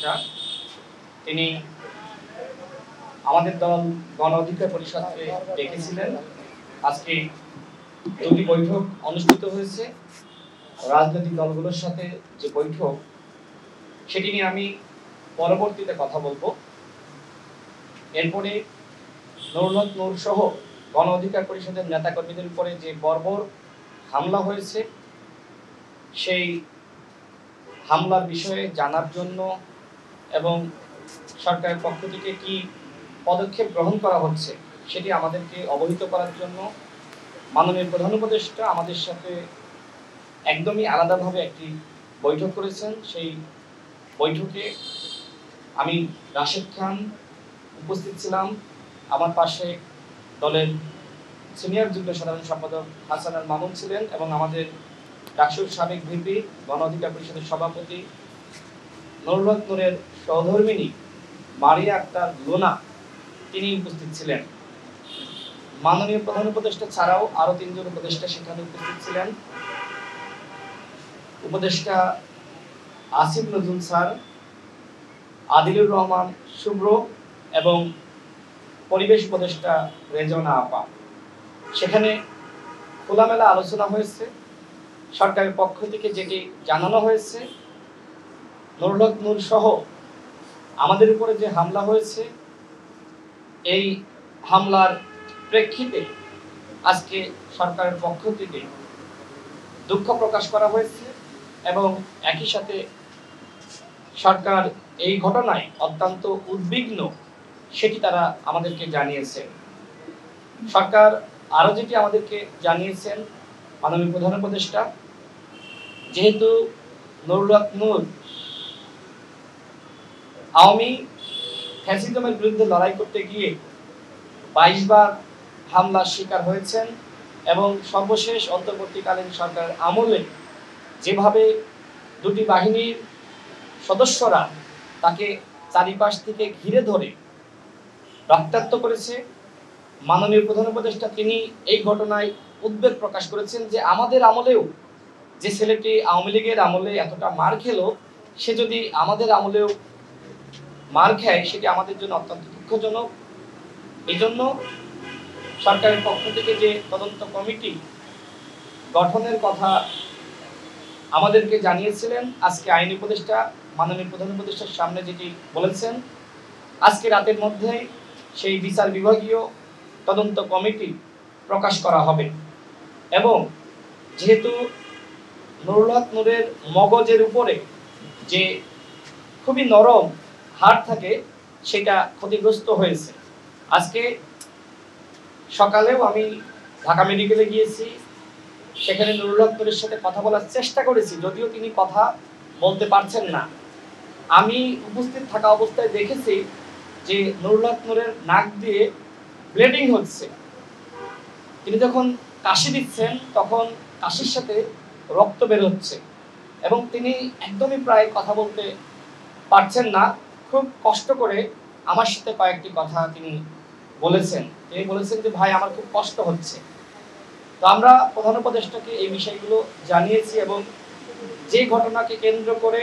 উপদেষ্টা তিনি আমাদের দল গণ অধিকার পরিষদকে ডেকেছিলেন। আজকে দুটি বৈঠক অনুষ্ঠিত হয়েছে রাজনৈতিক দলগুলোর সাথে। যে বৈঠক সেটি নিয়ে আমি পরবর্তীতে কথা বলবো। এরপরে নুরুল হক নূর সহ গণ অধিকার পরিষদের নেতাকর্মীদের উপরে যে বর্বর হামলা হয়েছে সেই হামলার বিষয়ে জানার জন্য এবং সরকারের পক্ষ থেকে কি পদক্ষেপ গ্রহণ করা হচ্ছে সেটি আমাদেরকে অবহিত করার জন্য মাননীয় প্রধান উপদেষ্টা আমাদের সাথে একদমই আলাদাভাবে একটি বৈঠক করেছেন। সেই বৈঠকে আমি রাশেদ খান উপস্থিত ছিলাম, আমার পাশে দলের সিনিয়র যুগ্ম সাধারণ সম্পাদক হাসান আল মামুন ছিলেন এবং আমাদের ডাকসুর সাবেক ভিপি গণ অধিকার পরিষদের সভাপতি নুরুল হক নূরের সহধর্মিণী মারিয়া আক্তার লোনা তিনি উপস্থিত ছিলেন। মাননীয় প্রধান উপদেষ্টা ছাড়াও আরো 3 জন উপদেষ্টা সেখানে উপস্থিত ছিলেন। উপদেষ্টা আসিফ নজরুল স্যার, আদিলুর রহমান শুভ্র এবং পরিবেশ উপদেষ্টা রেজনা আপা। সেখানে খোলামেলা আলোচনা হয়েছে। সরকারের পক্ষ থেকে যেটি জানানো হয়েছে, নুরুল হক নূর সহ আমাদের উপরে যে হামলা হয়েছে এই হামলার প্রেক্ষিতে আজকে সরকারের পক্ষ থেকে দুঃখ প্রকাশ করা হয়েছে এবং একই সাথে সরকার এই ঘটনায় অত্যন্ত উদ্বিগ্ন সেটি তারা আমাদেরকে জানিয়েছে। সরকার আরো যেটি আমাদেরকে জানিয়েছেন মাননীয় প্রধান উপদেষ্টা, যেহেতু নুরুল হক নূর আওয়ামী ফ্যাসিজমের বিরুদ্ধে লড়াই করতে গিয়ে 22 বার হামলার শিকার হয়েছেন এবং সর্বশেষ অন্তর্বর্তীকালীন সরকারের আমলে যেভাবে দুটি বাহিনীর সদস্যরা তাকে চারিপাশ থেকে ঘিরে ধরে রক্তাক্ত করেছে, মাননীয় প্রধান উপদেষ্টা তিনি এই ঘটনায় উদ্বেগ প্রকাশ করেছেন যে আমাদের আমলেও যে ছেলেটি আওয়ামী লীগের আমলে এতটা মার খেলো সে যদি আমাদের আমলেও মার খায় সেটি আমাদের জন্য অত্যন্ত দুঃখজনক। এই জন্য সরকারের পক্ষ থেকে যে তদন্ত কমিটি গঠনের কথা আমাদেরকে জানিয়েছিলেন, আজকে আইন উপদেষ্টা মাননীয় প্রধান উপদেষ্টার সামনে যেটি বলেছেন, আজকে রাতের মধ্যে সেই বিচার বিভাগীয় তদন্ত কমিটি প্রকাশ করা হবে এবং যেহেতু নুরুল হক নূরের মগজের উপরে যে খুবই নরম হাড় থাকে সেটা ক্ষতিগ্রস্ত হয়েছে। আজকে সকালেও আমি ঢাকা মেডিকেলে গিয়েছি, সেখানে নুরুল হক নূরের সাথে কথা বলার চেষ্টা করেছি, যদিও তিনি কথা বলতে পারছেন না। আমি উপস্থিত থাকা অবস্থায় দেখেছি যে নুরুল হক নূরের নাক দিয়ে ব্লিডিং হচ্ছে। তিনি যখন কাশি দিচ্ছেন তখন কাশির সাথে রক্ত বের হচ্ছে এবং তিনি একদমই প্রায় কথা বলতে পারছেন না। খুব কষ্ট করে আমার সাথে কয়েকটি কথা তিনি বলেছেন। তিনি বলেছেন যে ভাই আমার খুব কষ্ট হচ্ছে। তো আমরা প্রধান উপদেষ্টাকে এই বিষয়গুলো জানিয়েছি এবং যে ঘটনাকে কেন্দ্র করে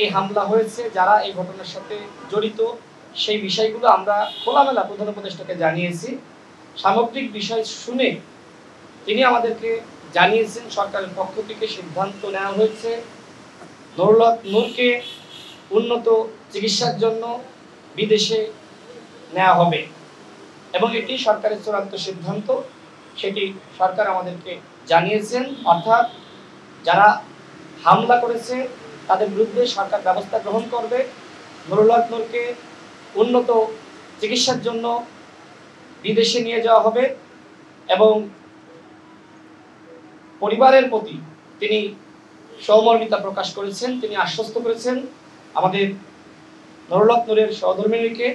এই হামলা হয়েছে, যারা এই ঘটনার সাথে জড়িত সেই বিষয়গুলো আমরা খোলামেলা প্রধান উপদেষ্টাকে জানিয়েছি। সামগ্রিক বিষয় শুনে তিনি আমাদেরকে জানিয়েছেন সরকারের পক্ষ থেকে সিদ্ধান্ত নেওয়া হয়েছে নুরুল হক নূরকে উন্নত চিকিৎসার জন্য বিদেশে নেওয়া হবে এবং এটি সরকারের চূড়ান্ত সিদ্ধান্ত, সেটি সরকার আমাদেরকে জানিয়েছেন। অর্থাৎ যারা হামলা করেছে তাদের বিরুদ্ধে সরকার ব্যবস্থা গ্রহণ করবে। নুরুল হক নূরকে উন্নত চিকিৎসার জন্য বিদেশে নিয়ে যাওয়া হবে এবং পরিবারের প্রতি তিনি সহমর্মিতা প্রকাশ করেছেন। তিনি আশ্বস্ত করেছেন আমাদের নুরুল হক নূরের সহধর্মিণীকে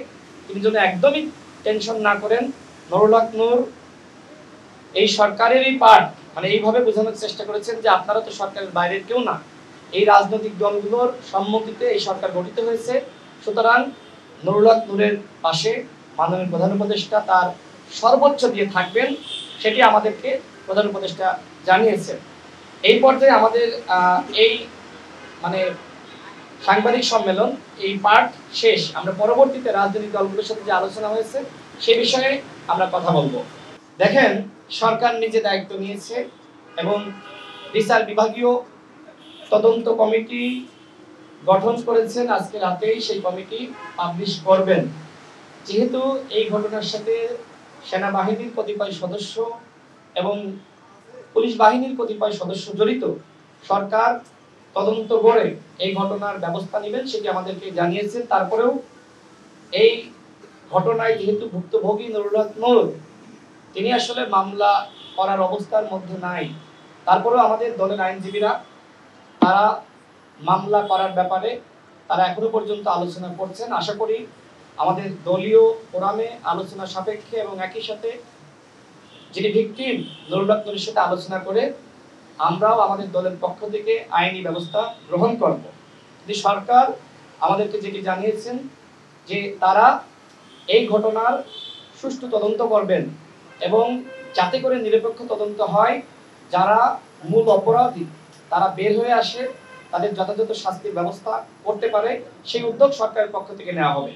তিনি যেন একদমই টেনশন না করেন। নুরুল হক নূর এই সরকারেরই পার্ট, মানে এইভাবে বোঝানোর চেষ্টা করেছেন যে আপনারা তো সরকারের বাইরের কেউ না, এই রাজনৈতিক দলগুলোর সম্মতিতে এই সরকার গঠিত হয়েছে, সুতরাং নুরুল হক নূরের পাশে মাননীয় প্রধান উপদেষ্টা তার সর্বোচ্চ দিয়ে থাকবেন, সেটি আমাদেরকে প্রধান উপদেষ্টা জানিয়েছেন। এই পর্যায়ে আমাদের এই মানে সাংবাদিক সম্মেলন এই পার্ট শেষ। আমরা পরবর্তীতে রাজনৈতিক দলগুলোর সাথে যে আলোচনা হয়েছে সে বিষয়ে আমরা কথা বলবো। দেখেন, সরকার নিজে দায়িত্ব নিয়েছে এবং বিচার বিভাগীয় তদন্ত কমিটি গঠন করেছেন। আজকে রাতেই সেই কমিটি পাবলিশ করবেন। যেহেতু এই ঘটনার সাথে সেনাবাহিনীর কতিপয় সদস্য এবং পুলিশ বাহিনীর কতিপয় সদস্য জড়িত, সরকার তদন্ত করে এই ঘটনার ব্যবস্থা নেবেন সেটি আমাদেরকে জানিয়েছেন। তারপরেও এই ঘটনায় যেহেতু ভুক্তভোগী নুরুল হক নূর তিনি আসলে মামলা করার অবস্থার মধ্যে নাই, তারপরেও আমাদের দলের আইনজীবীরা তারা মামলা করার ব্যাপারে তারা এখনো পর্যন্ত আলোচনা করছেন। আশা করি আমাদের দলীয় ফোরামে আলোচনা সাপেক্ষে এবং একই সাথে যিনি ভিকটিম নুরুল হক নূরের সাথে আলোচনা করে আমরাও আমাদের দলের পক্ষ থেকে আইনি ব্যবস্থা গ্রহণ করব। কিন্তু সরকার আমাদেরকে যেটি জানিয়েছেন যে তারা এই ঘটনার সুষ্ঠু তদন্ত করবেন এবং যাতে করে নিরপেক্ষ তদন্ত হয়, যারা মূল অপরাধী তারা বের হয়ে আসে, তাদের যথাযথ শাস্তির ব্যবস্থা করতে পারে, সেই উদ্যোগ সরকারের পক্ষ থেকে নেওয়া হবে।